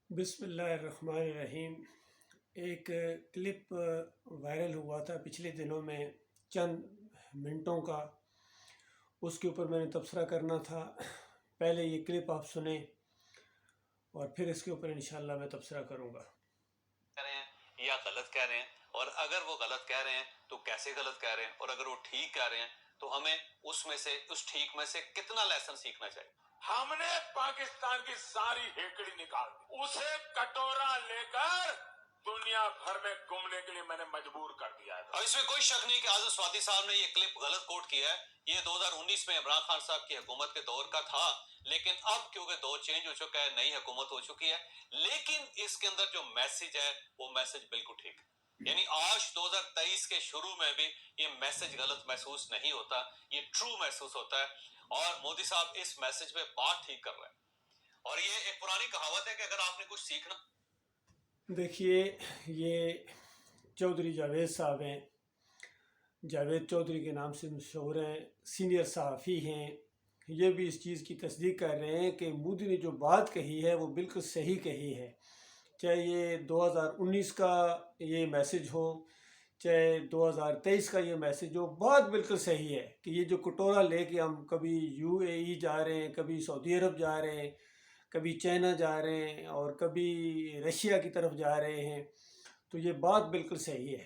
بسم اللہ الرحمن الرحیم۔ ایک کلپ وائرل ہوا تھا پچھلے دنوں میں، چند منٹوں کا، اس کے اوپر میں نے تبصرہ کرنا تھا۔ پہلے یہ کلپ آپ سنیں اور پھر اس کے اوپر انشاءاللہ میں تبصرہ کروں گا۔ کہہ رہے ہیں یا غلط کہہ رہے ہیں، اور اگر وہ غلط کہہ رہے ہیں تو کیسے غلط کہہ رہے ہیں، اور اگر وہ ٹھیک کہہ رہے ہیں تو ہمیں اس ٹھیک میں سے کتنا لیسن سیکھنا چاہیے۔ ہم نے پاکستان کی ساری ہیکڑی نکال دی، اسے کٹورا لے کر دنیا بھر میں گھومنے کے لیے میں نے مجبور کر دیا ہے۔ اب اس میں کوئی شک نہیں کہ آزم سوادی صاحب نے یہ کلپ غلط کوٹ کیا ہے۔ یہ 2019 میں عمران خان صاحب کی حکومت کے دور کا تھا، لیکن اب کیونکہ دور چینج ہو چکا ہے، نئی حکومت ہو چکی ہے، لیکن اس کے اندر جو میسج ہے وہ میسج بالکل ٹھیک ہے۔ یعنی آج 2023 کے شروع میں بھی یہ میسج غلط محسوس نہیں ہوتا، یہ ٹرو محسوس ہوتا ہے، اور مودی صاحب اس میسج پہ بات ٹھیک کر رہے ہیں۔ اور یہ ایک پرانی کہاوت ہے کہ اگر آپ نے کچھ سیکھنا۔ دیکھیے، یہ چودھری جاوید صاحب ہیں، جاوید چودھری کے نام سے مشہور ہیں، سینئر صحافی ہیں۔ یہ بھی اس چیز کی تصدیق کر رہے ہیں کہ مودی نے جو بات کہی ہے وہ بالکل صحیح کہی ہے، چاہے یہ 2019 کا یہ میسج ہو، چاہے 2023 کا یہ میسج ہو، بات بالکل صحیح ہے کہ یہ جو کٹورا لے کے ہم کبھی UAE جا رہے ہیں، کبھی سعودی عرب جا رہے ہیں، کبھی چائنا جا رہے ہیں، اور کبھی رشیا کی طرف جا رہے ہیں، تو یہ بات بالکل صحیح ہے،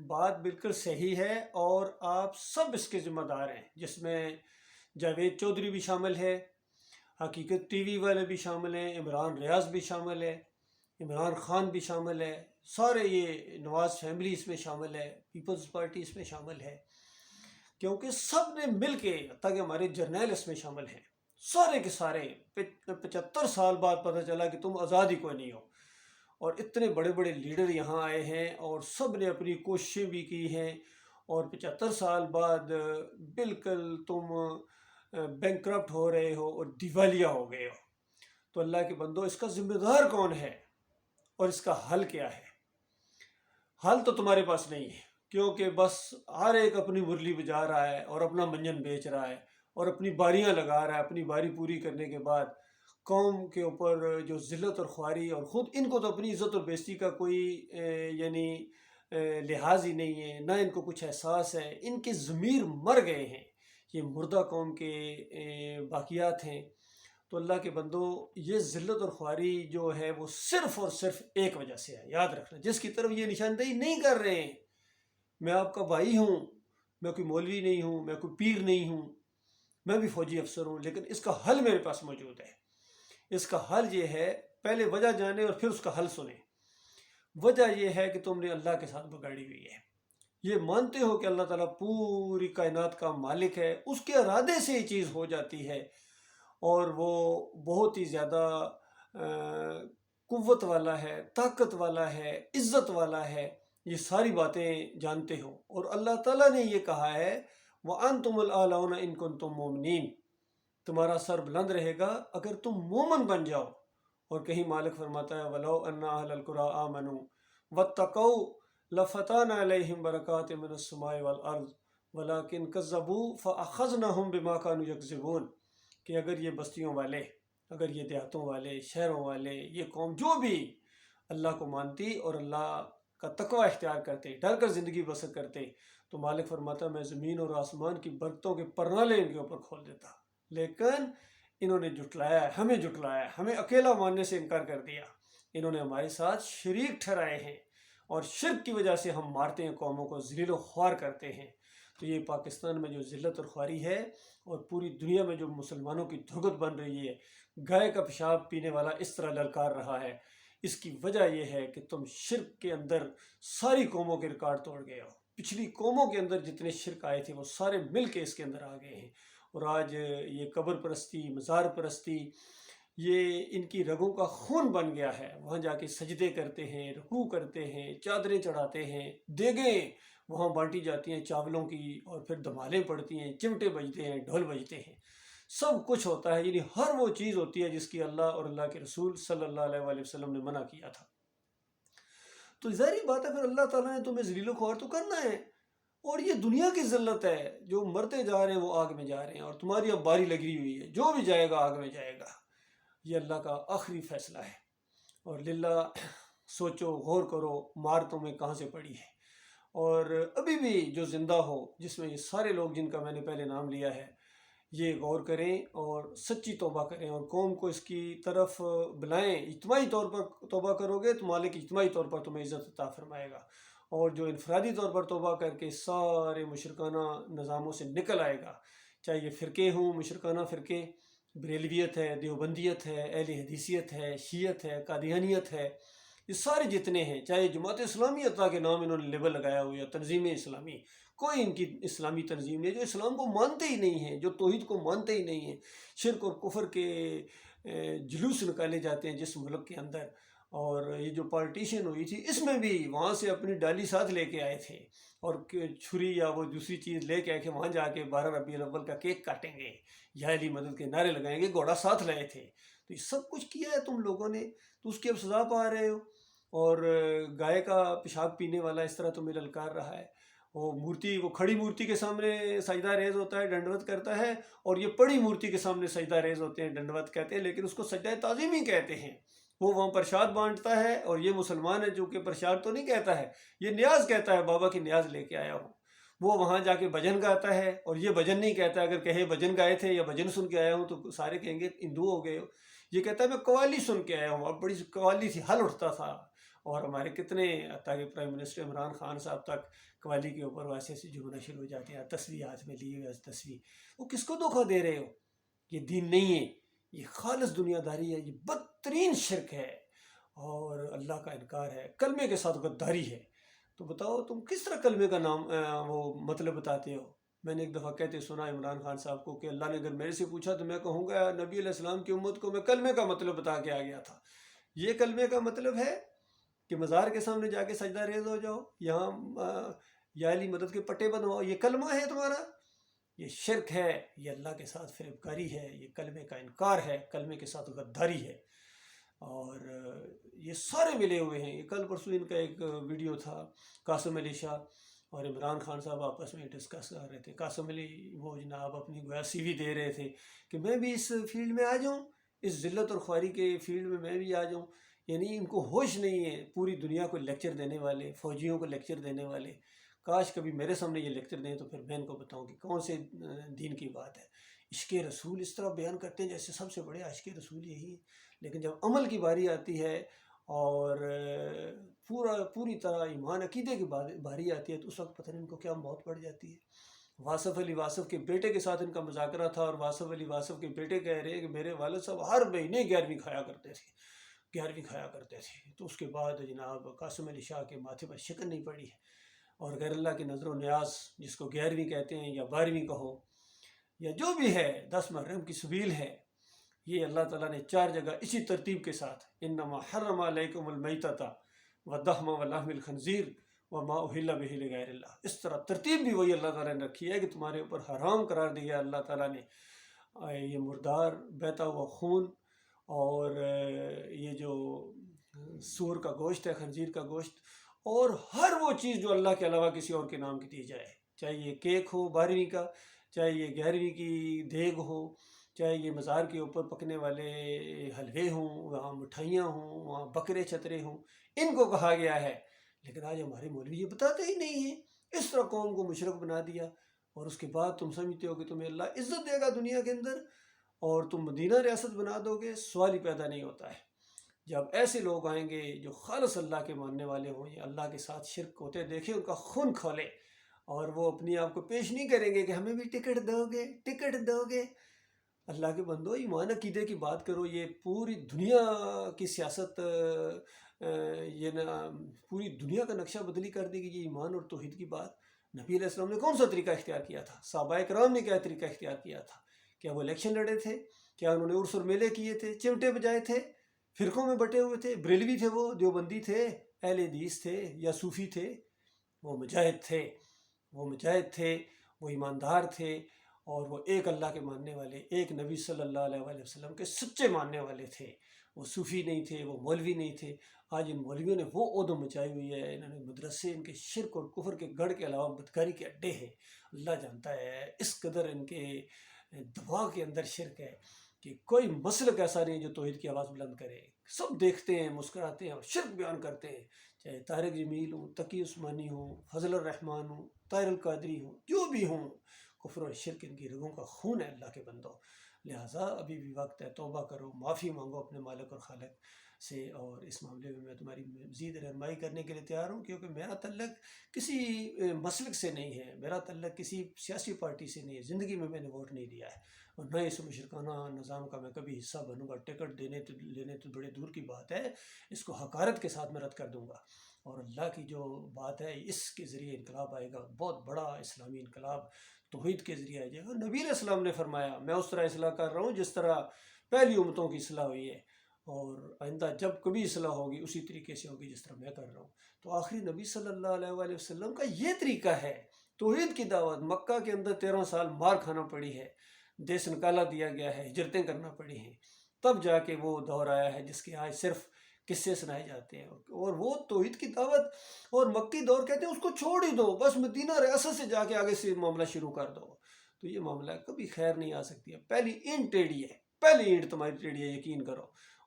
بات بالکل صحیح ہے، اور آپ سب اس کے ذمہ دار ہیں، جس میں جاوید چودھری بھی شامل ہے، حقیقت ٹی وی والے بھی شامل ہیں، عمران ریاض بھی شامل ہے، عمران خان بھی شامل ہے، سارے یہ نواز فیملی اس میں شامل ہے، پیپلز پارٹی اس میں شامل ہے، کیونکہ سب نے مل کے، حتیٰ کہ ہمارے جرنیل اس میں شامل ہیں، سارے کے سارے 75 سال بعد پتہ چلا کہ تم آزاد ہی کوئی نہیں ہو، اور اتنے بڑے بڑے لیڈر یہاں آئے ہیں اور سب نے اپنی کوششیں بھی کی ہیں، اور 75 سال بعد بالکل تم بینکرپٹ ہو رہے ہو اور دیوالیہ ہو گئے ہو، تو اللہ کے بندو، اس کا ذمہ دار کون ہے اور اس کا حل کیا ہے؟ حل تو تمہارے پاس نہیں ہے، کیونکہ بس ہر ایک اپنی مرلی بجا رہا ہے اور اپنا منجن بیچ رہا ہے اور اپنی باریاں لگا رہا ہے۔ اپنی باری پوری کرنے کے بعد قوم کے اوپر جو ذلت اور خواری، اور خود ان کو تو اپنی عزت اور بےزتی کا کوئی یعنی لحاظ ہی نہیں ہے، نہ ان کو کچھ احساس ہے، ان کے ضمیر مر گئے ہیں، یہ مردہ قوم کے باقیات ہیں۔ تو اللہ کے بندو، یہ ذلت اور خواری جو ہے وہ صرف اور صرف ایک وجہ سے ہے، یاد رکھنا، جس کی طرف یہ نشاندہی نہیں کر رہے ہیں۔ میں آپ کا بھائی ہوں، میں کوئی مولوی نہیں ہوں، میں کوئی پیر نہیں ہوں، میں بھی فوجی افسر ہوں، لیکن اس کا حل میرے پاس موجود ہے۔ اس کا حل یہ ہے، پہلے وجہ جانیں اور پھر اس کا حل سنیں۔ وجہ یہ ہے کہ تم نے اللہ کے ساتھ بگاڑی ہوئی ہے، یہ مانتے ہو کہ اللہ تعالیٰ پوری کائنات کا مالک ہے، اس کے ارادے سے یہ چیز ہو جاتی ہے، اور وہ بہت ہی زیادہ قوت والا ہے، طاقت والا ہے، عزت والا ہے، یہ ساری باتیں جانتے ہو، اور اللہ تعالیٰ نے یہ کہا ہے وَأَنْتُمُ الْأَعْلَوْنَ إِن كُنتُم مُؤْمِنِينَ، تمہارا سر بلند رہے گا اگر تم مومن بن جاؤ۔ اور کہیں مالک فرماتا ہے وَلَوْ أَنَّ أَهْلَ الْقُرَىٰ آمَنُوا وَاتَّقَوْا لَفَتَحْنَا عَلَيْهِمْ بَرَكَاتٍ مِّنَ السَّمَاءِ وَالْأَرْضِ وَلَٰكِنْ كَذَّبُوا فَأَخَذْنَاهُمْ بِمَا كَانُوا يَكْذِبُونَ، کہ اگر یہ بستیوں والے، اگر یہ دیہاتوں والے، شہروں والے، یہ قوم جو بھی اللہ کو مانتی اور اللہ کا تقوی اختیار کرتے، ڈر کر زندگی بسر کرتے، تو مالک فرماتا میں زمین اور آسمان کی برکتوں کے پرنالے ان کے اوپر کھول دیتا، لیکن انہوں نے جھٹلایا ہے، ہمیں جھٹلایا ہے، ہمیں اکیلا ماننے سے انکار کر دیا، انہوں نے ہمارے ساتھ شریک ٹھہرائے ہیں، اور شرک کی وجہ سے ہم مارتے ہیں، قوموں کو ذلیل و خوار کرتے ہیں۔ تو یہ پاکستان میں جو ذلت اور خواری ہے، اور پوری دنیا میں جو مسلمانوں کی دھرگت بن رہی ہے، گائے کا پیشاب پینے والا اس طرح للکار رہا ہے، اس کی وجہ یہ ہے کہ تم شرک کے اندر ساری قوموں کے ریکارڈ توڑ گئے ہو۔ پچھلی قوموں کے اندر جتنے شرک آئے تھے وہ سارے مل کے اس کے اندر آ گئے ہیں، اور آج یہ قبر پرستی، مزار پرستی، یہ ان کی رگوں کا خون بن گیا ہے۔ وہاں جا کے سجدے کرتے ہیں، رکوع کرتے ہیں، چادریں چڑھاتے ہیں، دیگیں وہاں بانٹی جاتی ہیں چاولوں کی، اور پھر دھمالیں پڑتی ہیں، چمٹے بجتے ہیں، ڈھول بجتے ہیں، سب کچھ ہوتا ہے، یعنی ہر وہ چیز ہوتی ہے جس کی اللہ اور اللہ کے رسول صلی اللہ علیہ وآلہ وسلم نے منع کیا تھا۔ تو ظاہری بات ہے، پھر اللہ تعالیٰ نے تمہیں ذلیل و خوار تو کرنا ہے، اور یہ دنیا کی ذلت ہے، جو مرتے جا رہے ہیں وہ آگ میں جا رہے ہیں، اور تمہاری اب باری لگی ہوئی ہے، جو بھی جائے گا آگ میں جائے گا، یہ اللہ کا آخری فیصلہ ہے۔ اور للہ سوچو، غور کرو، مار تمہیں کہاں سے پڑی ہے. اور ابھی بھی جو زندہ ہو، جس میں یہ سارے لوگ جن کا میں نے پہلے نام لیا ہے، یہ غور کریں اور سچی توبہ کریں اور قوم کو اس کی طرف بلائیں. اجتماعی طور پر توبہ کرو گے تو مالک اجتماعی طور پر تمہیں عزت عطا فرمائے گا، اور جو انفرادی طور پر توبہ کر کے سارے مشرکانہ نظاموں سے نکل آئے گا، چاہے یہ فرقے ہوں، مشرکانہ فرقے، بریلویت ہے، دیوبندیت ہے، اہل حدیثیت ہے، شیعت ہے، قادیانیت ہے، یہ سارے جتنے ہیں، چاہے جماعت اسلامی عطا کے نام انہوں نے لیبل لگایا ہوا ہے، تنظیم اسلامی، کوئی ان کی اسلامی تنظیم نہیں، جو اسلام کو مانتے ہی نہیں ہیں، جو توحید کو مانتے ہی نہیں ہیں. شرک اور کفر کے جلوس نکالے جاتے ہیں جس ملک کے اندر. اور یہ جو پارٹیشن ہوئی تھی، اس میں بھی وہاں سے اپنی ڈالی ساتھ لے کے آئے تھے، اور چھری یا وہ دوسری چیز لے کے آئے کہ وہاں جا کے 12 ربیع الاول کا کیک کاٹیں گے، یا علی مدد کے نعرے لگائیں گے، گھوڑا ساتھ لائے تھے. تو یہ سب کچھ کیا ہے تم لوگوں نے، تو اس کی اب سزا پا رہے ہو. اور گائے کا پیشاب پینے والا اس طرح تمہیں للکار رہا ہے. وہ کھڑی مورتی کے سامنے سجدہ ریز ہوتا ہے، ڈنڈوت کرتا ہے، اور یہ پڑی مورتی کے سامنے سجدہ ریز ہوتے ہیں، ڈنڈوت کہتے ہیں، لیکن اس کو سجدہ تعظیم ہی کہتے ہیں. وہ وہاں پرشاد بانٹتا ہے، اور یہ مسلمان ہے جو کہ پرشاد تو نہیں کہتا ہے، یہ نیاز کہتا ہے، بابا کی نیاز لے کے آیا ہوں. وہ وہاں جا کے بھجن گاتا ہے، اور یہ بھجن نہیں کہتا. اگر کہے بھجن گائے تھے یا بھجن سن کے آیا ہوں تو سارے کہیں گے ہندو ہو گئے ہو. یہ کہتا ہے میں قوالی سن کے آیا ہوں. اب بڑی قوالی تھی، حل اٹھتا تھا. اور ہمارے کتنے تاکہ پرائم منسٹر عمران خان صاحب تک قوالی کے اوپر ویسے سے جمنا شروع ہو جاتے ہیں، تصویر ہاتھ میں لیے ہوئے تصویر. وہ کس کو دھوکہ دے رہے ہو؟ یہ دین نہیں ہے، یہ خالص دنیا داری ہے، یہ بدترین شرک ہے، اور اللہ کا انکار ہے، کلمے کے ساتھ غداری ہے. تو بتاؤ تم کس طرح کلمے کا نام وہ مطلب بتاتے ہو؟ میں نے ایک دفعہ کہتے سنا عمران خان صاحب کو کہ اللہ نے اگر میرے سے پوچھا تو میں کہوں گا نبی علیہ السلام کی امت کو میں کلمے کا مطلب بتا کے آ گیا تھا. یہ کلمے کا مطلب ہے کہ مزار کے سامنے جا کے سجدہ ریز ہو جاؤ، یہاں یا علی مدد کے پٹے بنواؤ، یہ کلمہ ہے تمہارا؟ یہ شرک ہے، یہ اللہ کے ساتھ فریبکاری ہے، یہ کلمے کا انکار ہے، کلمے کے ساتھ غداری ہے. اور یہ سارے ملے ہوئے ہیں. یہ کل پرسوں ان کا ایک ویڈیو تھا، قاسم علی شاہ اور عمران خان صاحب آپس میں ڈسکس کر رہے تھے. قاسم علی وہ جناب اپنی گویا سی وی دے رہے تھے کہ میں بھی اس فیلڈ میں آ جاؤں، اس ذلت اور خواری کے فیلڈ میں بھی آ جاؤں. یعنی ان کو ہوش نہیں ہے، پوری دنیا کو لیکچر دینے والے، فوجیوں کو لیکچر دینے والے. کاش کبھی میرے سامنے یہ لیکچر دیں تو پھر میں ان کو بتاؤں کہ کون سے دین کی بات ہے. عشق رسول اس طرح بیان کرتے ہیں جیسے سب سے بڑے عشق رسول یہی ہے، لیکن جب عمل کی باری آتی ہے اور پوری طرح ایمان عقیدے کی باری آتی ہے تو اس وقت پتہ نہیں ان کو کیا موت پڑ جاتی ہے. واصف علی واصف کے بیٹے کے ساتھ ان کا مذاکرہ تھا، اور واصف علی واصف کے بیٹے کہہ رہے ہیں کہ میرے والد صاحب ہر مہینے 11ویں کھایا کرتے تھے. تو اس کے بعد جناب قاسم علی شاہ کے ماتھے پر شکن نہیں پڑی ہے. اور غیر اللہ کی نظر و نیاز، جس کو 11ویں کہتے ہیں یا 12ویں کہو یا جو بھی ہے، 10 محرم کی سبیل ہے. یہ اللہ تعالیٰ نے 4 جگہ اسی ترتیب کے ساتھ انما حرم علیکم المیتۃ والدم ولحم الخنزیر وما اہل بہ لغیر اللہ. اس طرح ترتیب بھی وہی اللہ تعالیٰ نے رکھی ہے کہ تمہارے اوپر حرام قرار دیا اللہ تعالیٰ نے یہ مردار بہتا ہوا خون، اور یہ جو سور کا گوشت ہے، خنزیر کا گوشت، اور ہر وہ چیز جو اللہ کے علاوہ کسی اور کے نام کی دی جائے، چاہے یہ کیک ہو 12ویں کا، چاہے یہ 11ویں کی دیگ ہو، چاہے یہ مزار کے اوپر پکنے والے حلوے ہوں، وہاں مٹھائیاں ہوں، وہاں بکرے چترے ہوں، ان کو کہا گیا ہے. لیکن آج ہمارے مولوی یہ بتاتے ہی نہیں ہیں. اس طرح قوم کو مشرک بنا دیا، اور اس کے بعد تم سمجھتے ہو کہ تمہیں اللہ عزت دے گا دنیا کے اندر اور تم مدینہ ریاست بنا دو گے. سوال ہی پیدا نہیں ہوتا ہے. جب ایسے لوگ آئیں گے جو خالص اللہ کے ماننے والے ہوں، یا اللہ کے ساتھ شرک ہوتے دیکھیں ان کا خون کھولے، اور وہ اپنی آپ کو پیش نہیں کریں گے کہ ہمیں بھی ٹکٹ دو گے. اللہ کے بندو، ایمان عقیدے کی بات کرو. یہ پوری دنیا کی سیاست، یہ پوری دنیا کا نقشہ بدلی کر دے گی یہ ایمان اور توحید کی بات. نبی علیہ السلام نے کون سا طریقہ اختیار کیا تھا؟ صحابہ کرام نے کیا طریقہ اختیار کیا تھا؟ کیا وہ الیکشن لڑے تھے؟ کیا انہوں نے عرس اور میلے کیے تھے، چمٹے بجائے تھے، فرقوں میں بٹے ہوئے تھے؟ بریلوی تھے، وہ دیوبندی تھے، اہل حدیث تھے، یا صوفی تھے؟ وہ مجاہد تھے، وہ ایماندار تھے، اور وہ ایک اللہ کے ماننے والے، ایک نبی صلی اللہ علیہ وآلہ وسلم کے سچے ماننے والے تھے. وہ صوفی نہیں تھے، وہ مولوی نہیں تھے. آج ان مولویوں نے وہ عہدہ مچائی ہوئی ہے، انہوں نے مدرسے ان کے شرک اور کفر کے گڑھ کے علاوہ بدکاری کے اڈے ہیں. اللہ جانتا ہے اس قدر ان کے دماغ کے اندر شرک ہے کہ کوئی مسلک ایسا نہیں جو توحید کی آواز بلند کرے. سب دیکھتے ہیں، مسکراتے ہیں اور شرک بیان کرتے ہیں، چاہے طارق جمیل ہوں، تقی عثمانی ہوں، فضل الرحمان ہوں، طاہر القادری ہوں، جو بھی ہوں، کفر اور شرک ان کی رگوں کا خون ہے اللہ کے بندوں۔ لہٰذا ابھی بھی وقت ہے، توبہ کرو، معافی مانگو اپنے مالک اور خالق سے، اور اس معاملے میں تمہاری مزید رہنمائی کرنے کے لیے تیار ہوں، کیونکہ میرا تعلق کسی مسلک سے نہیں ہے، میرا تعلق کسی سیاسی پارٹی سے نہیں ہے، زندگی میں نے ووٹ نہیں دیا ہے، اور نہ اس مشرکانہ نظام کا میں کبھی حصہ بنوں گا۔ ٹکٹ لینے تو بڑے دور کی بات ہے، اس کو حقارت کے ساتھ میں رد کر دوں گا، اور اللہ کی جو بات ہے اس کے ذریعے انقلاب آئے گا، بہت بڑا اسلامی انقلاب توحید کے ذریعے آ جائے گا۔ نبی علیہ السلام نے فرمایا میں اس طرح اصلاح کر رہا ہوں جس طرح پہلی امتوں کی اصلاح ہوئی ہے، اور آئندہ جب کبھی اصلاح ہوگی اسی طریقے سے ہوگی جس طرح میں کر رہا ہوں۔ تو آخری نبی صلی اللہ علیہ وآلہ وسلم کا یہ طریقہ ہے توحید کی دعوت۔ مکہ کے اندر 13 سال مار کھانا پڑی ہے، دیس نکالا دیا گیا ہے، ہجرتیں کرنا پڑی ہیں، تب جا کے وہ دور آیا ہے جس کے آج صرف قصے سنائے جاتے ہیں، اور وہ توحید کی دعوت اور مکی دور کہتے ہیں اس کو چھوڑ ہی دو، بس مدینہ ریاست سے جا کے آگے سے معاملہ شروع کر دو، تو یہ معاملہ کبھی خیر نہیں آ سکتی ہے۔ پہلی اینٹ ٹیڑھی ہے، پہلی اینٹ تمہاری ٹیڑھی ہے، یقین کرو،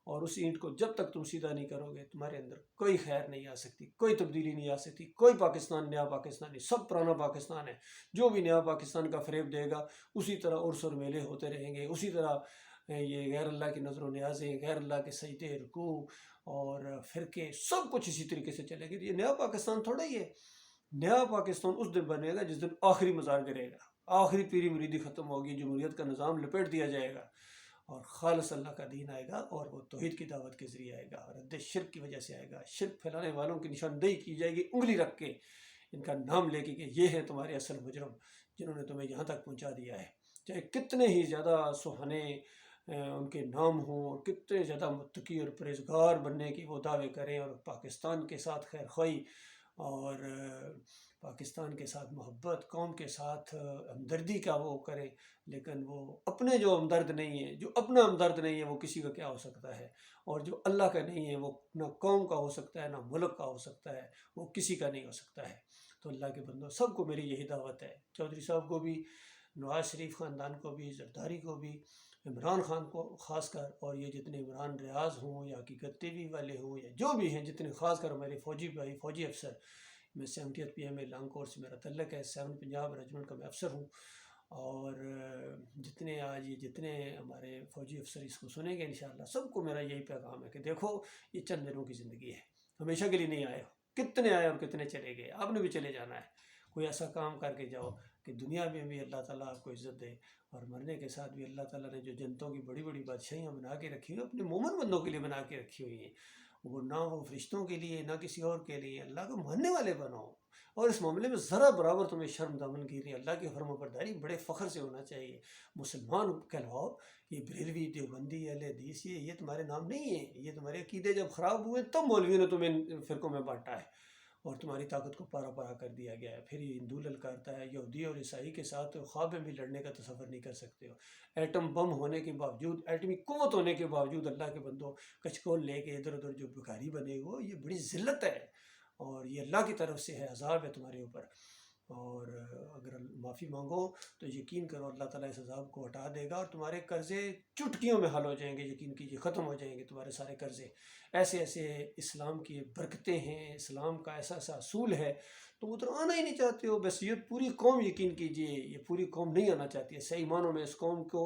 اور اس اینٹ کو جب تک تم سیدھا نہیں کرو گے تمہارے اندر کوئی خیر نہیں آ سکتی، کوئی تبدیلی نہیں آ سکتی، کوئی پاکستان نیا پاکستان نہیں، سب پرانا پاکستان ہے۔ جو بھی نیا پاکستان کا فریب دے گا اسی طرح عرس اور میلے ہوتے رہیں گے، اسی طرح یہ غیر اللہ کی نظر و نیازیں، غیر اللہ کے سجدے، رکوع اور فرقے، سب کچھ اسی طریقے سے چلے گی۔ یہ نیا پاکستان تھوڑا ہی ہے، نیا پاکستان اس دن بنے گا جس دن آخری مزار گرے گا، آخری پیری مریدی ختم ہوگی، جمہوریت کا نظام لپیٹ دیا جائے گا، اور خالص اللہ کا دین آئے گا، اور وہ توحید کی دعوت کے ذریعے آئے گا، رد شرک کی وجہ سے آئے گا۔ شرک پھیلانے والوں کی نشاندہی کی جائے گی انگلی رکھ کے، ان کا نام لے کے کہ یہ ہیں تمہارے اصل مجرم جنہوں نے تمہیں یہاں تک پہنچا دیا ہے، چاہے کتنے ہی زیادہ سہانے ان کے نام ہوں، اور کتنے زیادہ متقی اور پرہیزگار بننے کی وہ دعوے کریں، اور پاکستان کے ساتھ خیر خواہی اور پاکستان کے ساتھ محبت، قوم کے ساتھ ہمدردی کا وہ کریں، لیکن وہ اپنے جو ہمدرد نہیں ہے، جو اپنا ہمدرد نہیں ہے، وہ کسی کا کیا ہو سکتا ہے، اور جو اللہ کا نہیں ہے وہ نہ قوم کا ہو سکتا ہے، نہ ملک کا ہو سکتا ہے، وہ کسی کا نہیں ہو سکتا ہے۔ تو اللہ کے بندوں، سب کو میری یہی دعوت ہے، چودھری صاحب کو بھی، نواز شریف خاندان کو بھی، زرداری کو بھی، عمران خان کو خاص کر، اور یہ جتنے عمران ریاض ہوں یا حقیقت ٹی وی والے ہوں یا جو بھی ہیں، جتنے خاص کر ہمارے فوجی بھائی، فوجی افسر، میں 70th PM لانگ کورس سے میرا تعلق ہے، 7 پنجاب ریجمنٹ کا میں افسر ہوں، اور جتنے آج یہ جتنے ہمارے فوجی افسر اس کو سنیں گے انشاءاللہ، سب کو میرا یہی پیغام ہے کہ دیکھو یہ چند دنوں کی زندگی ہے، ہمیشہ کے لیے نہیں آئے ہو، کتنے آئے اور کتنے چلے گئے، آپ نے بھی چلے جانا ہے۔ کوئی ایسا کام کر کے جاؤ کہ دنیا میں بھی اللہ تعالیٰ آپ کو عزت دے، اور مرنے کے ساتھ بھی اللہ تعالیٰ نے جو جنتوں کی بڑی بڑی بادشاہیاں بنا کے رکھی ہوئی اپنے مومن بندوں کے لیے بنا کے رکھی ہوئی ہیں، وہ نہ وہ فرشتوں کے لیے نہ کسی اور کے لیے، اللہ کو ماننے والے بنو، اور اس معاملے میں ذرا برابر تمہیں شرم دامن گیری، اللہ کی فرما برداری بڑے فخر سے ہونا چاہیے، مسلمان کہلواؤ، یہ بریلوی، دیوبندی، اہل حدیث، یہ تمہارے نام نہیں ہیں، یہ تمہارے عقیدے جب خراب ہوئے تب مولویوں نے تمہیں فرقوں میں بانٹا ہے، اور تمہاری طاقت کو پارا پارا کر دیا گیا ہے۔ پھر یہ ہندو للکارتا ہے، یہودی اور عیسائی کے ساتھ خواب میں بھی لڑنے کا تصور نہیں کر سکتے ہو، ایٹم بم ہونے کے باوجود، ایٹمی قوت ہونے کے باوجود اللہ کے بندوں کچکول لے کے ادھر ادھر جو بھکاری بنے ہو، یہ بڑی ذلت ہے، اور یہ اللہ کی طرف سے ہے، عذاب ہے تمہارے اوپر، اور اگر معافی مانگو تو یقین کرو اللہ تعالیٰ اس عذاب کو ہٹا دے گا، اور تمہارے قرضے چٹکیوں میں حل ہو جائیں گے، یقین کیجئے ختم ہو جائیں گے تمہارے سارے قرضے۔ ایسے ایسے اسلام کی برکتیں ہیں، اسلام کا ایسا ایسا اصول ہے، تو ادھر آنا ہی نہیں چاہتے ہو، بس یہ پوری قوم، یقین کیجئے یہ پوری قوم نہیں آنا چاہتی ہے، صحیح معنوں میں اس قوم کو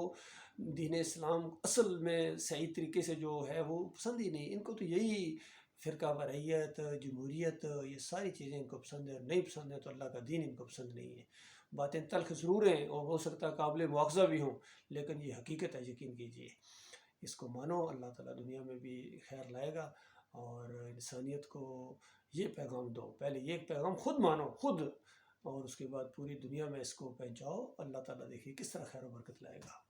دین اسلام اصل میں صحیح طریقے سے جو ہے وہ پسند ہی نہیں، ان کو تو یہی فرقہ وارثیت، جمہوریت، یہ ساری چیزیں ان کو پسند ہے، اور نہیں پسند ہے تو اللہ کا دین ان کو پسند نہیں ہے۔ باتیں تلخ ضرور ہیں اور ہو سکتا ہے قابل مواخذہ بھی ہوں، لیکن یہ حقیقت ہے، یقین کیجئے، اس کو مانو، اللہ تعالیٰ دنیا میں بھی خیر لائے گا، اور انسانیت کو یہ پیغام دو، پہلے یہ پیغام خود مانو، خود، اور اس کے بعد پوری دنیا میں اس کو پہنچاؤ، اللہ تعالیٰ دیکھیے کس طرح خیر و برکت لائے گا۔